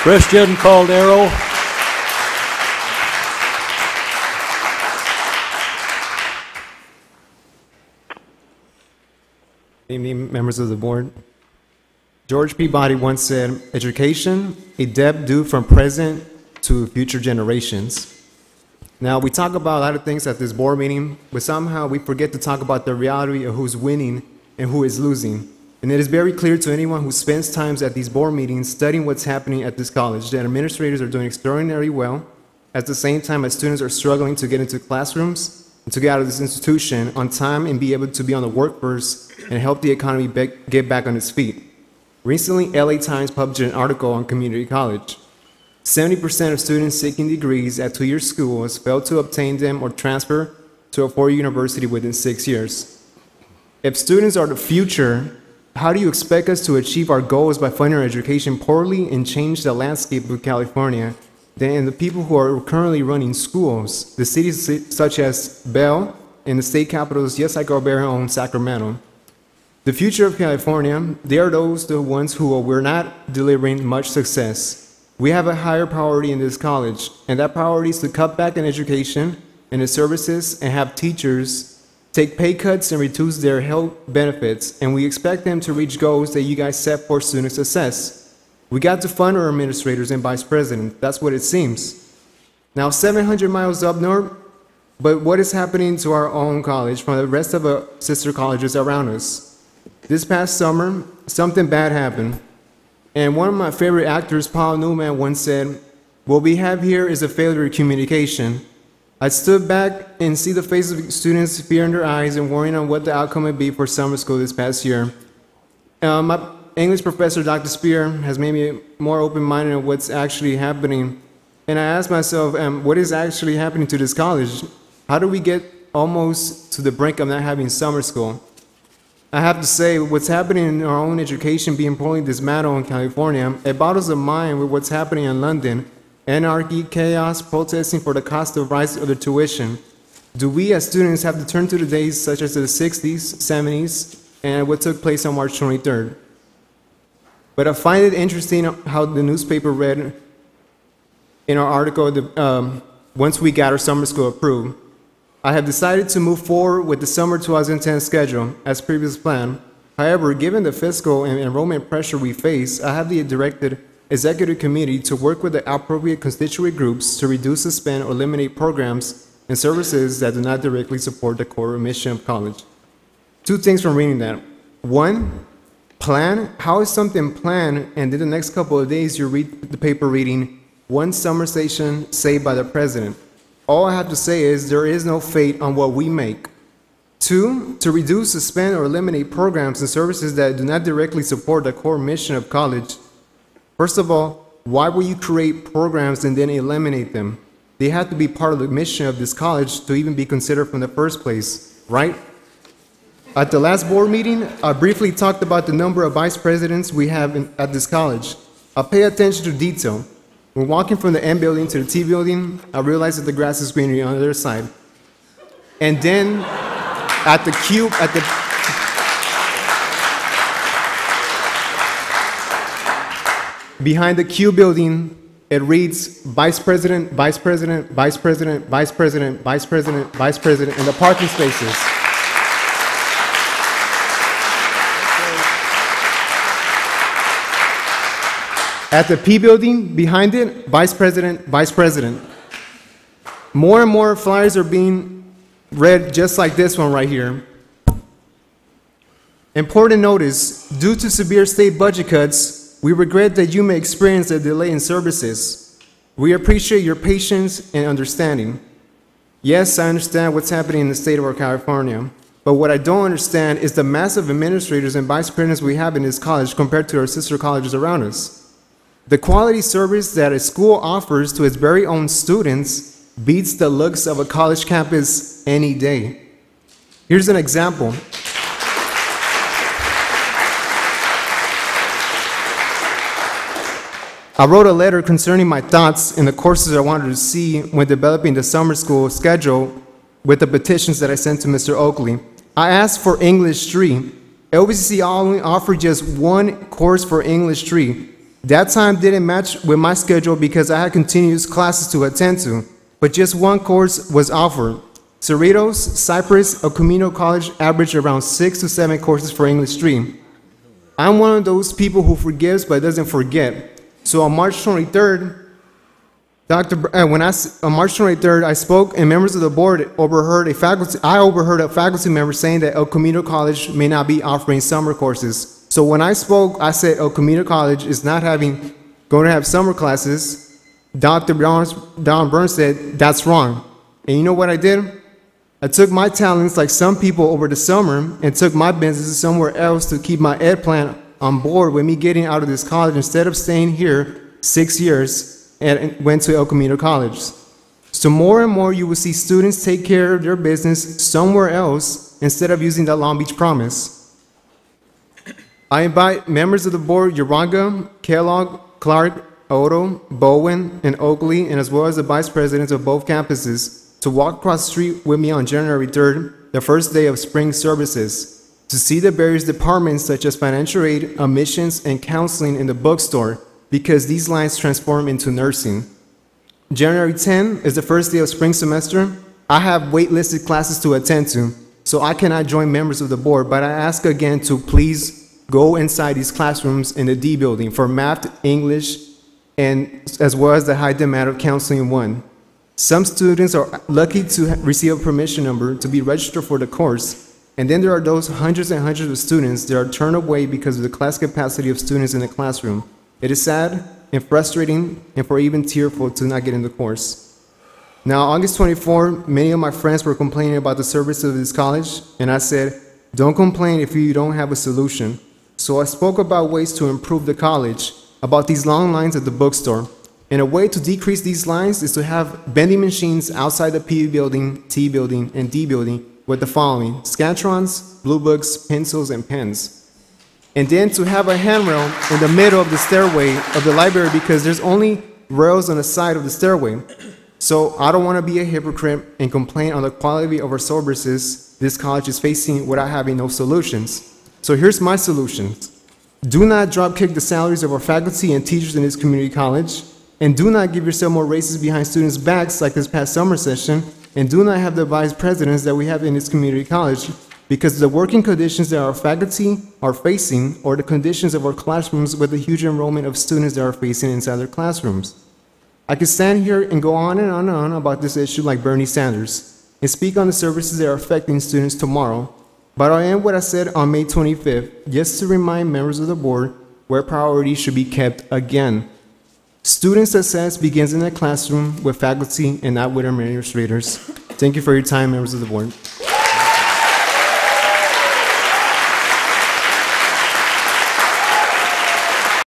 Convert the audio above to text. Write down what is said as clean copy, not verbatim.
Christian Caldera. Good evening, members of the board. George Peabody once said, "Education, a debt due from present to future generations." Now, we talk about a lot of things at this board meeting, but somehow we forget to talk about the reality of who's winning and who is losing. And it is very clear to anyone who spends time at these board meetings studying what's happening at this college that administrators are doing extraordinarily well, at the same time as students are struggling to get into classrooms and to get out of this institution on time and be able to be on the workforce and help the economy get back on its feet. Recently, LA Times published an article on community college. 70% of students seeking degrees at two-year schools fail to obtain them or transfer to a four-year university within 6 years. If students are the future, how do you expect us to achieve our goals by funding our education poorly and change the landscape of California than the people who are currently running schools, the cities such as Bell and the state capitals, yes, like our very own Sacramento? The future of California, they are the ones who we're not delivering much success. We have a higher priority in this college, and that priority is to cut back in education and the services and have teachers take pay cuts and reduce their health benefits, and we expect them to reach goals that you guys set for student success. We got to fund our administrators and vice president. That's what it seems. Now, 700 miles up north, but what is happening to our own college from the rest of the sister colleges around us? This past summer, something bad happened. And one of my favorite actors, Paul Newman, once said, "What we have here is a failure of communication." I stood back and see the faces of students, fear in their eyes, and worrying on what the outcome would be for summer school this past year. My English professor, Dr. Spear, has made me more open-minded on what's actually happening. And I asked myself, what is actually happening to this college? How do we get almost to the brink of not having summer school? I have to say, what's happening in our own education being poorly dismantled in California, it boggles the mind with what's happening in London. Anarchy, chaos, protesting for the cost of rise of the tuition. Do we as students have to turn to the days such as the 60s, 70s, and what took place on March 23rd? But I find it interesting how the newspaper read in our article, once we got our summer school approved. I have decided to move forward with the summer 2010 schedule as previously planned. However, given the fiscal and enrollment pressure we face, I have directed Executive Committee to work with the appropriate constituent groups to reduce, suspend, or eliminate programs and services that do not directly support the core mission of college. Two things from reading that. One, plan. How is something planned and in the next couple of days you read the paper reading, "One summer session saved by the president"? All I have to say is there is no fate on what we make. Two, to reduce, suspend, or eliminate programs and services that do not directly support the core mission of college. First of all, why will you create programs and then eliminate them? They have to be part of the mission of this college to even be considered from the first place, right? At the last board meeting, I briefly talked about the number of vice presidents we have at this college. I pay attention to detail. When walking from the M building to the T building, I realized that the grass is greener on the other side. And then at the cube, behind the Q building, it reads Vice President, Vice President, Vice President, Vice President, Vice President, Vice President, in the parking spaces. At the P building, behind it, Vice President, Vice President. More and more flyers are being read just like this one right here. Important notice, due to severe state budget cuts, we regret that you may experience a delay in services. We appreciate your patience and understanding. Yes, I understand what's happening in the state of California, but what I don't understand is the massive administrators and vice presidents we have in this college compared to our sister colleges around us. The quality service that a school offers to its very own students beats the looks of a college campus any day. Here's an example. I wrote a letter concerning my thoughts in the courses I wanted to see when developing the summer school schedule with the petitions that I sent to Mr. Oakley. I asked for English 3. LBCC only offered just one course for English 3. That time didn't match with my schedule because I had continuous classes to attend to, but just one course was offered. Cerritos, Cypress, El Camino College averaged around 6 to 7 courses for English 3. I'm one of those people who forgives but doesn't forget. So on March 23rd, on March 23rd, I spoke and members of the board overheard a faculty member saying that El Camino College may not be offering summer courses. So when I spoke, I said El Camino College is not going to have summer classes. Dr. Don Burns said, that's wrong. And you know what I did? I took my talents like some people over the summer and took my business somewhere else to keep my ed plan on board with me getting out of this college instead of staying here 6 years and went to El Camino College. So more and more you will see students take care of their business somewhere else instead of using that Long Beach promise. I invite members of the board, Uranga, Kellogg, Clark, Odo, Bowen, and Oakley, and as well as the vice presidents of both campuses, to walk across the street with me on January 3rd, the first day of spring services, to see the various departments such as financial aid, admissions, and counseling in the bookstore, because these lines transform into nursing. January 10 is the first day of spring semester. I have waitlisted classes to attend to, so I cannot join members of the board, but I ask again to please go inside these classrooms in the D building for math, English, and as well as the high demand of counseling 1. Some students are lucky to receive a permission number to be registered for the course, and then there are those hundreds and hundreds of students that are turned away because of the class capacity of students in the classroom. It is sad and frustrating and for even tearful to not get in the course. Now, August 24, many of my friends were complaining about the service of this college, and I said, don't complain if you don't have a solution. So I spoke about ways to improve the college, about these long lines at the bookstore. And a way to decrease these lines is to have vending machines outside the P building, T building, and D building with the following: Scantrons, blue books, pencils, and pens. And then to have a handrail in the middle of the stairway of the library because there's only rails on the side of the stairway. So I don't want to be a hypocrite and complain on the quality of our services this college is facing without having no solutions. So here's my solutions. Do not drop kick the salaries of our faculty and teachers in this community college. And do not give yourself more races behind students' backs like this past summer session, and do not have the vice presidents that we have in this community college, because the working conditions that our faculty are facing are the conditions of our classrooms with the huge enrollment of students that are facing inside their classrooms. I could stand here and go on and on and on about this issue like Bernie Sanders, and speak on the services that are affecting students tomorrow, but I'll end what I said on May 25th, just to remind members of the board where priorities should be kept again. Student success begins in the classroom with faculty and not with administrators. Thank you for your time, members of the board.